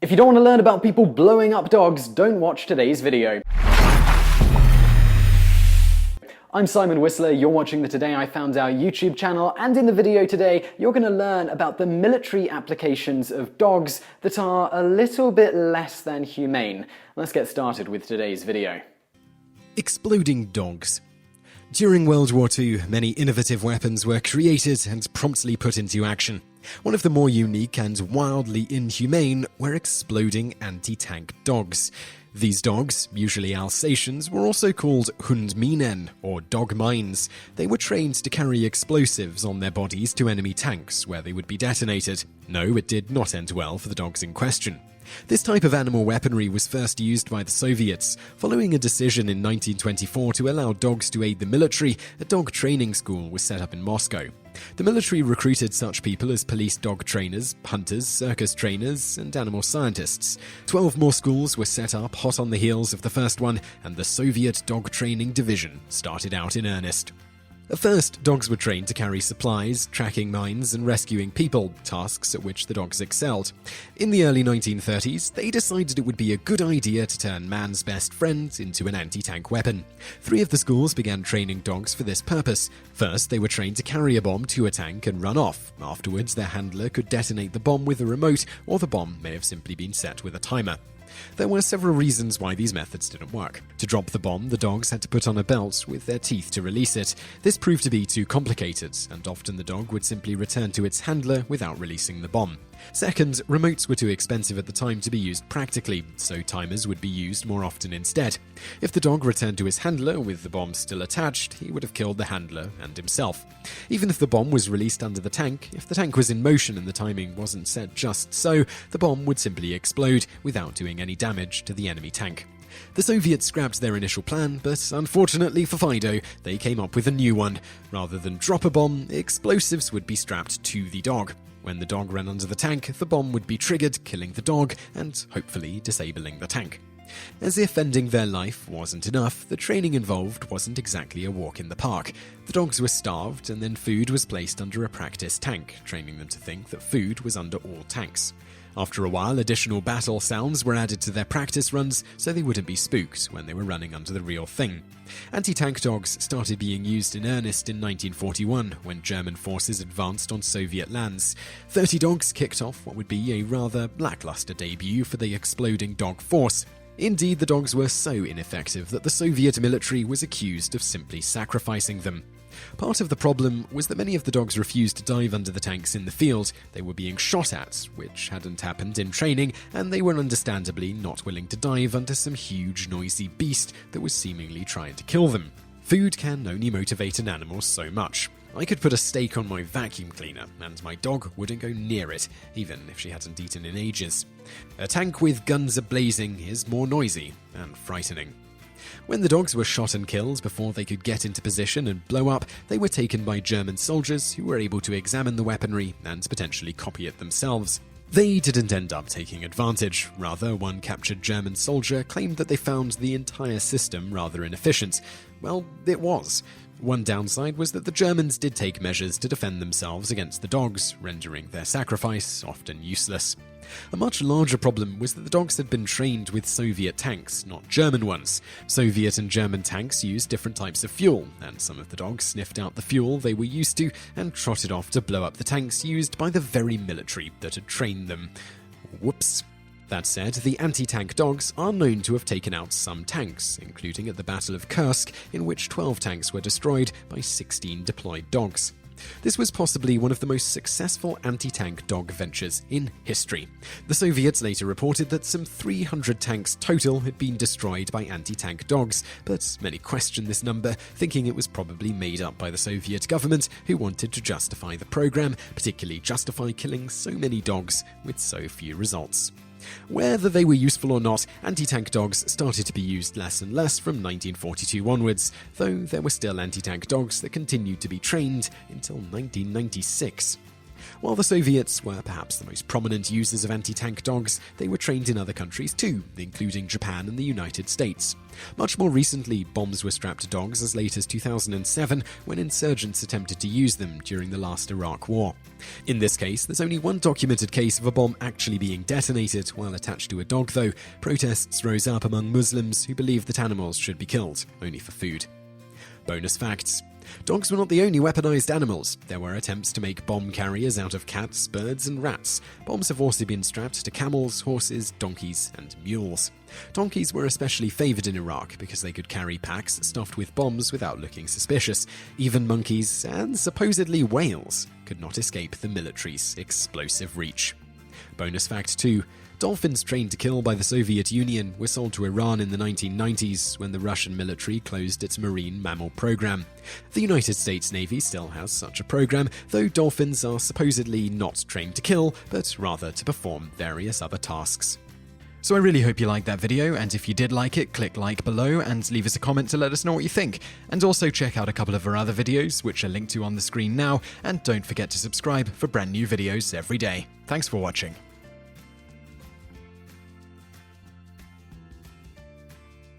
If you don't want to learn about people blowing up dogs, don't watch today's video. I'm Simon Whistler, you're watching the Today I Found Out YouTube channel, and in the video today, you're going to learn about the military applications of dogs that are a little bit less than humane. Let's get started with today's video. Exploding dogs. During World War II, many innovative weapons were created and promptly put into action. One of the more unique and wildly inhumane were exploding anti-tank dogs. These dogs, usually Alsatians, were also called Hundminen, or dog mines. They were trained to carry explosives on their bodies to enemy tanks, where they would be detonated. No, it did not end well for the dogs in question. This type of animal weaponry was first used by the Soviets. Following a decision in 1924 to allow dogs to aid the military, a dog training school was set up in Moscow. The military recruited such people as police dog trainers, hunters, circus trainers, and animal scientists. 12 more schools were set up hot on the heels of the first one, and the Soviet Dog Training Division started out in earnest. At first, dogs were trained to carry supplies, tracking mines, and rescuing people, tasks at which the dogs excelled. In the early 1930s, they decided it would be a good idea to turn man's best friend into an anti-tank weapon. 3 of the schools began training dogs for this purpose. First, they were trained to carry a bomb to a tank and run off. Afterwards, their handler could detonate the bomb with a remote, or the bomb may have simply been set with a timer. There were several reasons why these methods didn't work. To drop the bomb, the dogs had to put on a belt with their teeth to release it. This proved to be too complicated, and often the dog would simply return to its handler without releasing the bomb. Second, remotes were too expensive at the time to be used practically, so timers would be used more often instead. If the dog returned to his handler with the bomb still attached, he would have killed the handler and himself. Even if the bomb was released under the tank, if the tank was in motion and the timing wasn't set just so, the bomb would simply explode without doing any damage to the enemy tank. The Soviets scrapped their initial plan, but unfortunately for Fido, they came up with a new one. Rather than drop a bomb, explosives would be strapped to the dog. When the dog ran under the tank, the bomb would be triggered, killing the dog and hopefully disabling the tank. As if ending their life wasn't enough, the training involved wasn't exactly a walk in the park. The dogs were starved, and then food was placed under a practice tank, training them to think that food was under all tanks. After a while, additional battle sounds were added to their practice runs so they wouldn't be spooked when they were running under the real thing. Anti-tank dogs started being used in earnest in 1941 when German forces advanced on Soviet lands. 30 dogs kicked off what would be a rather lackluster debut for the exploding dog force. Indeed, the dogs were so ineffective that the Soviet military was accused of simply sacrificing them. Part of the problem was that many of the dogs refused to dive under the tanks in the field. They were being shot at, which hadn't happened in training, and they were understandably not willing to dive under some huge noisy beast that was seemingly trying to kill them. Food can only motivate an animal so much. I could put a steak on my vacuum cleaner, and my dog wouldn't go near it, even if she hadn't eaten in ages. A tank with guns a-blazing is more noisy and frightening. When the dogs were shot and killed before they could get into position and blow up, they were taken by German soldiers who were able to examine the weaponry and potentially copy it themselves. They didn't end up taking advantage. Rather, one captured German soldier claimed that they found the entire system rather inefficient. Well, it was. One downside was that the Germans did take measures to defend themselves against the dogs, rendering their sacrifice often useless. A much larger problem was that the dogs had been trained with Soviet tanks, not German ones. Soviet and German tanks used different types of fuel, and some of the dogs sniffed out the fuel they were used to and trotted off to blow up the tanks used by the very military that had trained them. Whoops. That said, the anti-tank dogs are known to have taken out some tanks, including at the Battle of Kursk, in which 12 tanks were destroyed by 16 deployed dogs. This was possibly one of the most successful anti-tank dog ventures in history. The Soviets later reported that some 300 tanks total had been destroyed by anti-tank dogs, but many questioned this number, thinking it was probably made up by the Soviet government, who wanted to justify the program, particularly justify killing so many dogs with so few results. Whether they were useful or not, anti-tank dogs started to be used less and less from 1942 onwards, though there were still anti-tank dogs that continued to be trained until 1996. While the Soviets were perhaps the most prominent users of anti-tank dogs, they were trained in other countries too, including Japan and the United States. Much more recently, bombs were strapped to dogs as late as 2007, when insurgents attempted to use them during the last Iraq War. In this case, there's only one documented case of a bomb actually being detonated while attached to a dog, though. Protests rose up among Muslims who believed that animals should be killed, only for food. Bonus facts. Dogs were not the only weaponized animals. There were attempts to make bomb carriers out of cats, birds, and rats. Bombs have also been strapped to camels, horses, donkeys, and mules. Donkeys were especially favored in Iraq because they could carry packs stuffed with bombs without looking suspicious. Even monkeys, and supposedly whales, could not escape the military's explosive reach. Bonus fact 2. Dolphins trained to kill by the Soviet Union were sold to Iran in the 1990s when the Russian military closed its marine mammal program. The United States Navy still has such a program, though dolphins are supposedly not trained to kill, but rather to perform various other tasks. So I really hope you liked that video, and if you did like it, click like below and leave us a comment to let us know what you think. And also check out a couple of our other videos, which are linked to on the screen now, and don't forget to subscribe for brand new videos every day. Thanks for watching.